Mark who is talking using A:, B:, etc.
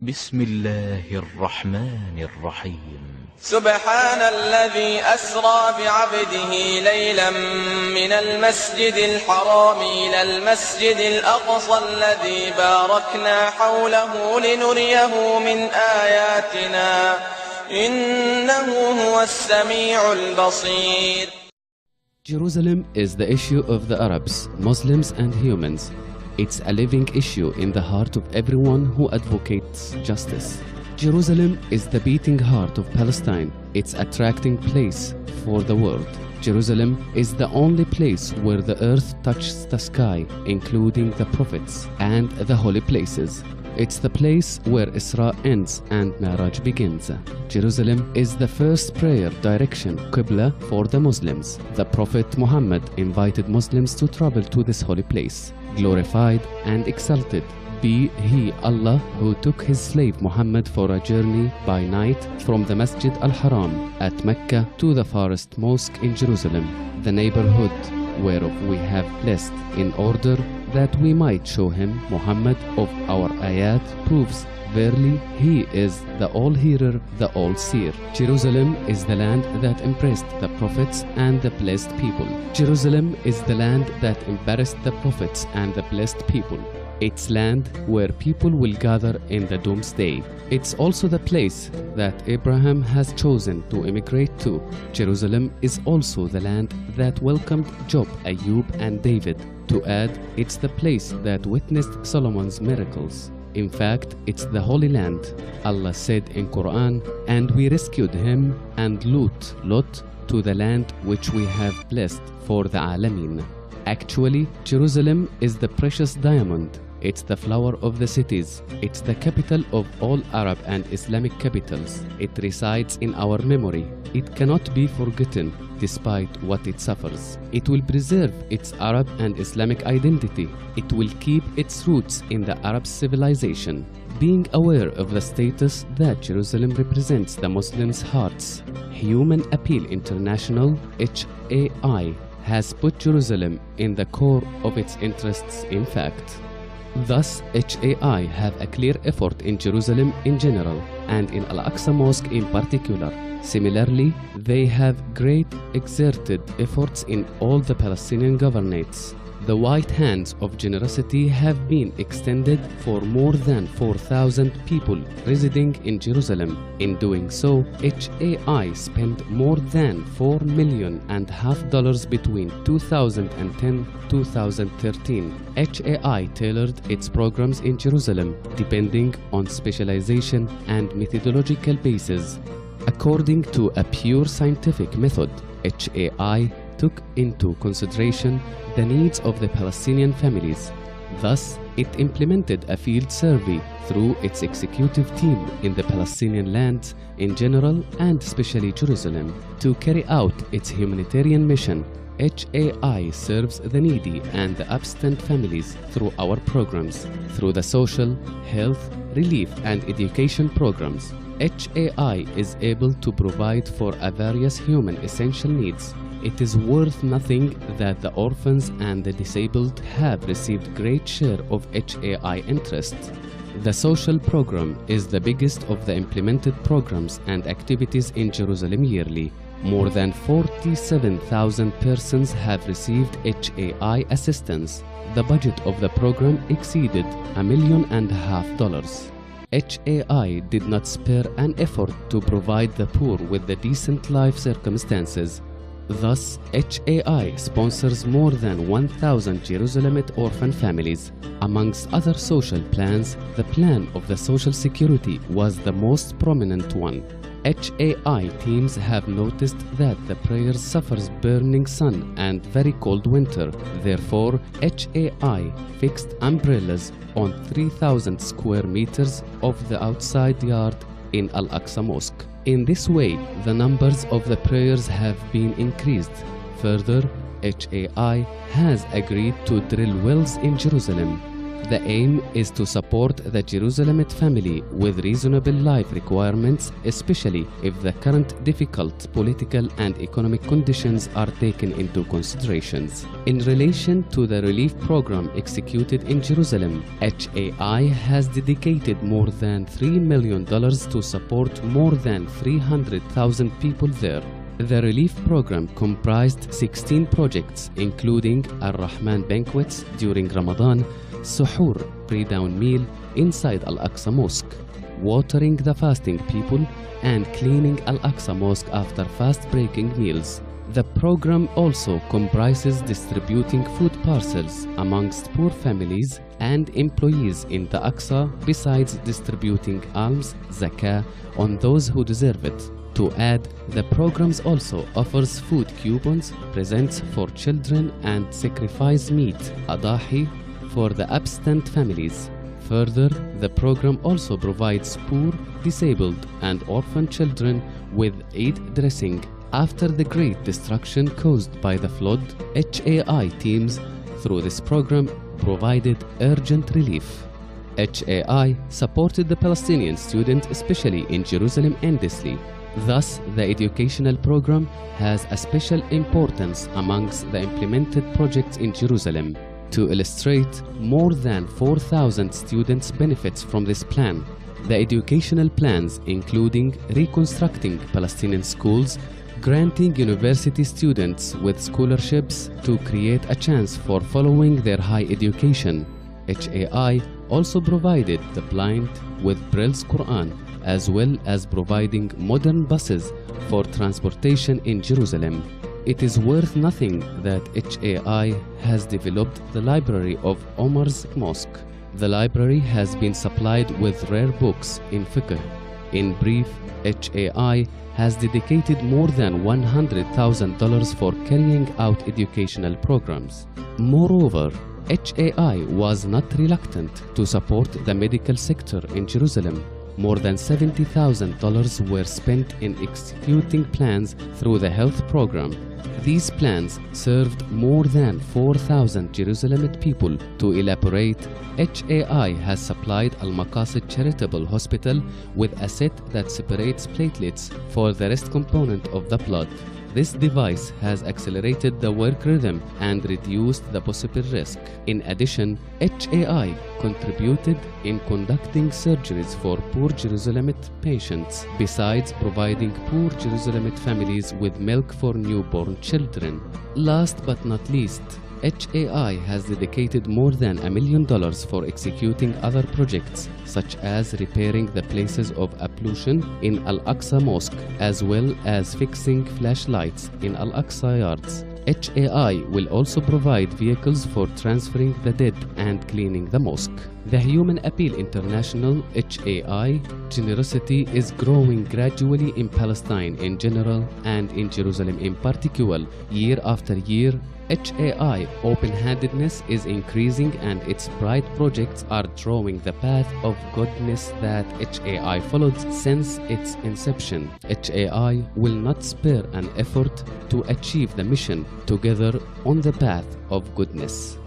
A: بسم الله الرحمن الرحيم.
B: سبحان الذي أسرى بعبده ليلا من المسجد الحرام إلى المسجد الأقصى الذي باركنا حوله لنريه من آياتنا إنه هو السميع البصير.
C: Jerusalem is the issue of the Arabs, Muslims and humans. It's a living issue in the heart of everyone who advocates justice. Jerusalem is the beating heart of Palestine. It's an attracting place for the world. Jerusalem is the only place where the earth touches the sky, including the prophets and the holy places. It's the place where Isra ends and Mi'raj begins. Jerusalem is the first prayer direction, Qibla, for the Muslims. The Prophet Muhammad invited Muslims to travel to this holy place. Glorified and exalted be He, Allah, who took His slave Muhammad for a journey by night from the Masjid al-Haram at Mecca to the farthest mosque in Jerusalem, the neighborhood whereof we have blessed, in order that we might show him Muhammad of our ayat proofs. Verily, He is the all-hearer, the all-seer. Jerusalem is the land that impressed the prophets and the blessed people. Jerusalem is the land that embarrassed the prophets and the blessed people. It's land where people will gather in the doomsday. It's also the place that Abraham has chosen to immigrate to. Jerusalem is also the land that welcomed Job, Ayub and David. To add, it's the place that witnessed Solomon's miracles. In fact, it's the Holy Land. Allah said in Quran, "And we rescued him and Lot to the land which we have blessed for the Alameen." Actually, Jerusalem is the precious diamond. It's the flower of the cities. It's the capital of all Arab and Islamic capitals. It resides in our memory. It cannot be forgotten despite what it suffers. It will preserve its Arab and Islamic identity. It will keep its roots in the Arab civilization. Being aware of the status that Jerusalem represents the Muslims' hearts, Human Appeal International, HAI, has put Jerusalem in the core of its interests in fact. Thus, HAI have a clear effort in Jerusalem in general and in Al-Aqsa Mosque in particular. Similarly, they have great exerted efforts in all the Palestinian governorates. The white hands of generosity have been extended for more than 4,000 people residing in Jerusalem. In doing so, HAI spent more than $4.5 million between 2010-2013. HAI tailored its programs in Jerusalem depending on specialization and methodological basis. According to a pure scientific method, HAI took into consideration the needs of the Palestinian families. Thus, it implemented a field survey through its executive team in the Palestinian lands in general and especially Jerusalem. To carry out its humanitarian mission, HAI serves the needy and the absent families through our programs, through the social, health, relief and education programs. HAI is able to provide for a various human essential needs. It is worth nothing that the orphans and the disabled have received great share of HAI interest. The social program is the biggest of the implemented programs and activities in Jerusalem yearly. More than 47,000 persons have received HAI assistance. The budget of the program exceeded $1.5 million. HAI did not spare an effort to provide the poor with the decent life circumstances. Thus, HAI sponsors more than 1,000 Jerusalemite orphan families. Amongst other social plans, the plan of the Social Security was the most prominent one. HAI teams have noticed that the prayers suffers burning sun and very cold winter. Therefore, HAI fixed umbrellas on 3,000 square meters of the outside yard in Al-Aqsa Mosque. In this way, the numbers of the prayers have been increased. Further, HAI has agreed to drill wells in Jerusalem. The aim is to support the Jerusalemite family with reasonable life requirements, especially if the current difficult political and economic conditions are taken into considerations. In relation to the relief program executed in Jerusalem, HAI has dedicated more than $3 million to support more than 300,000 people there. The relief program comprised 16 projects, including Al-Rahman banquets during Ramadan, Suhoor pre-dawn meal inside Al-Aqsa Mosque, watering the fasting people, and cleaning Al-Aqsa Mosque after fast-breaking meals. The program also comprises distributing food parcels amongst poor families and employees in the Aqsa, besides distributing alms, zakah, on those who deserve it. To add, the program also offers food coupons, presents for children, and sacrifice meat, adahi, for the absent families. Further, the program also provides poor, disabled, and orphan children with Eid dressing. After the great destruction caused by the flood, HAI teams through this program provided urgent relief. HAI supported the Palestinian students, especially in Jerusalem and Isli. Thus, the educational program has a special importance amongst the implemented projects in Jerusalem. To illustrate, more than 4,000 students benefits from this plan. The educational plans including reconstructing Palestinian schools, granting university students with scholarships to create a chance for following their high education. HAI also provided the blind with Braille's Quran, as well as providing modern buses for transportation in Jerusalem. It is worth noting that HAI has developed the library of Omar's Mosque. The library has been supplied with rare books in fiqh. In brief, HAI has dedicated more than $100,000 for carrying out educational programs. Moreover, HAI was not reluctant to support the medical sector in Jerusalem. More than $70,000 were spent in executing plans through the health program. These plans served more than 4,000 Jerusalemite people. To elaborate, HAI has supplied Al-Maqasid Charitable Hospital with a set that separates platelets for the rest component of the blood. This device has accelerated the work rhythm and reduced the possible risk. In addition, HAI contributed in conducting surgeries for poor Jerusalemite patients, besides providing poor Jerusalemite families with milk for newborn children. Last but not least, HAI has dedicated more than $1 million for executing other projects, such as repairing the places of ablution in Al-Aqsa Mosque, as well as fixing flashlights in Al-Aqsa yards. HAI will also provide vehicles for transferring the dead and cleaning the mosque. The Human Appeal International HAI generosity is growing gradually in Palestine in general and in Jerusalem in particular. Year after year, HAI open-handedness is increasing and its bright projects are drawing the path of goodness that HAI followed since its inception. HAI will not spare an effort to achieve the mission together on the path of goodness.